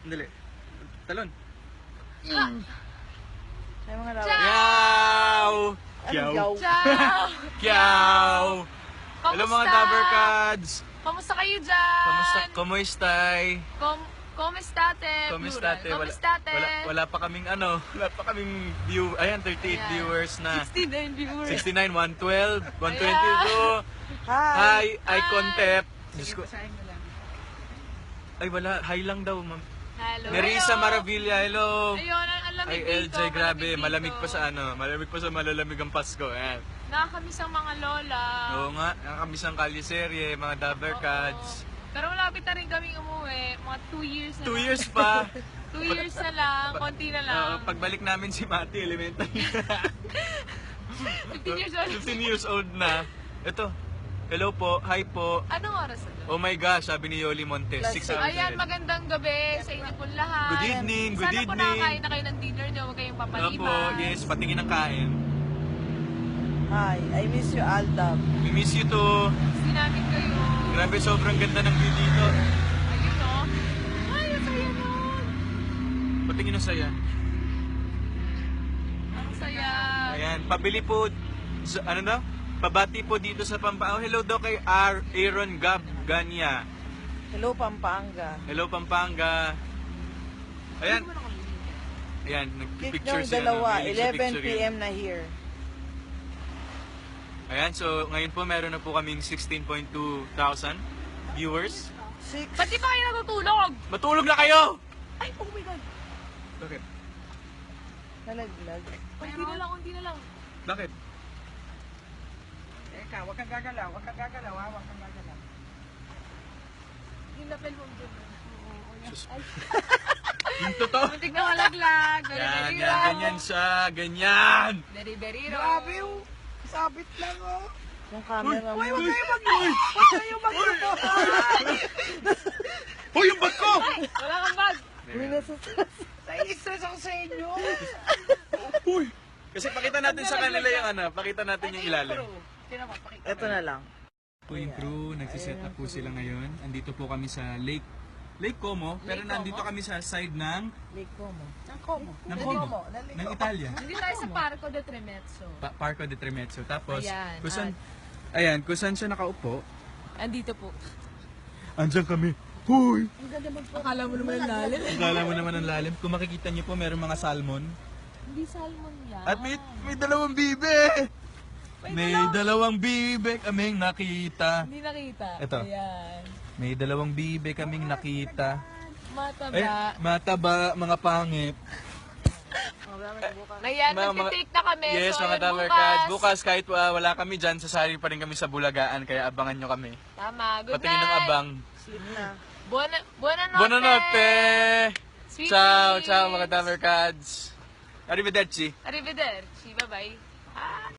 Dali. Talon. Ay, mga lawa. Yaw! Ano, Kiyaw. yaw? Ciao! Kiyaw! Hello mga Kamusta? Dabbercads! Kamusta kayo dyan? Kumustay? Kumustate? Kumustate? Plural. Kumustate? Wala pa kaming wala pa kaming view. Ayan, 38 Ayan. viewers na. 69 viewers. 69, 112, 122. Hi, eye contact. Diyos ko. Ay, wala. Hi lang daw, ma'am. Hello. Nerissa Maravilla, hello. Ayun, ang lamig Ay, dito. LJ, grabe. malamig Malamig dito. pa sa malamig pa sa malalamig ang Pasko. Ayan. Nakakamiss ang mga lola. Oo nga, nakakamiss ang kalyeserye, mga Dabbercads. Pero malapit na rin kaming umuwi. Mga 2 years na 2 lang. years pa. 2 years na lang. Konti na lang. Pagbalik namin si Mati, elementary. 15 years old. 15 years old na. Ito, hello po, hi po. Anong oras na? Oh my gosh, sabi ni Yoli Montes, 6 hours Ayan, ahead. magandang gabi sa inyo po lahat. Good evening, good Sana po evening. nakakain na kayo ng dinner nyo. Huwag kayong Opo, papalipas. yes, patingin ng kain. Hi, I miss you, Aldab. We miss you too. Sinamin kayo. Grabe, sobrang ganda ng view dito. Ayun o. Ay, ang saya nun. Patingin ng saya. Ang saya. Ayan, pabili po, ano na? Pabati po dito sa Pampanga. Hello daw kay Aaron Ganya. Hello, Pampanga. Hello Pampanga. Ayan. Ayan, Kick nagpipicture ng siya. dalawa, Mahilig sa 11 picture yun. p.m. na here. Ayan, so ngayon po meron na po kaming 16.2 thousand viewers. 6. Ba't di pa kayo natutulog? Matulog na kayo! Ay, oh my God. Bakit? Nalaglag. Unti na lang, unti na lang. Bakit? Teka, huwag kang gagalaw, huwag kang gagalaw, ha? Huwag kang gagalaw. Yung lapel mo dyan. Yung totoo? Muntik na malaglag. Very, Yan, very yan, raw. ganyan siya, ganyan! Very, very raw. Grabe yung sabit lang, oh. Yung camera mo. Huwag kayo Hoy, yung bag ko! Wala kang bag. Uy, nasa-stress. Nai-stress ako sa inyo. Uy! Kasi pakita natin sa kanila yung pakita natin yung ilalim. Ito na lang. Po yung crew, nagsiset up po sila ngayon. Andito po kami sa Lake Como, pero nandito kami sa side ng Lake Como. ng Como, ng Italia. Hindi tayo sa Parco de Tremezzo. Parco de Tremezzo. Tapos, Ayan, kung saan siya nakaupo, Andito po. andyan kami. Huy! Akala mo naman ang lalim. Akala mo naman ang lalim. Kung makikita niyo po, merong mga salmon. Hindi salmon yan. At may dalawang bibe! May dalawang bibe kaming nakita. Hindi nakita. Ito. Ayan. May dalawang bibe kaming nakita. Mataba. Mataba, mga pangit. Ayan, Mga- magti-take na kami. Yes, So, mga yun, Dabbercads. Bukas kahit wala kami dyan, sasali pa rin kami sa Bulagaan, kaya abangan nyo kami. Tama. Good Patingin ng night. abang. Sleep na. Buonanotte. Buonanotte! Sweet Ciao, dreams. ciao mga Dabbercads. Arrivederci. Arrivederci. Bye-bye.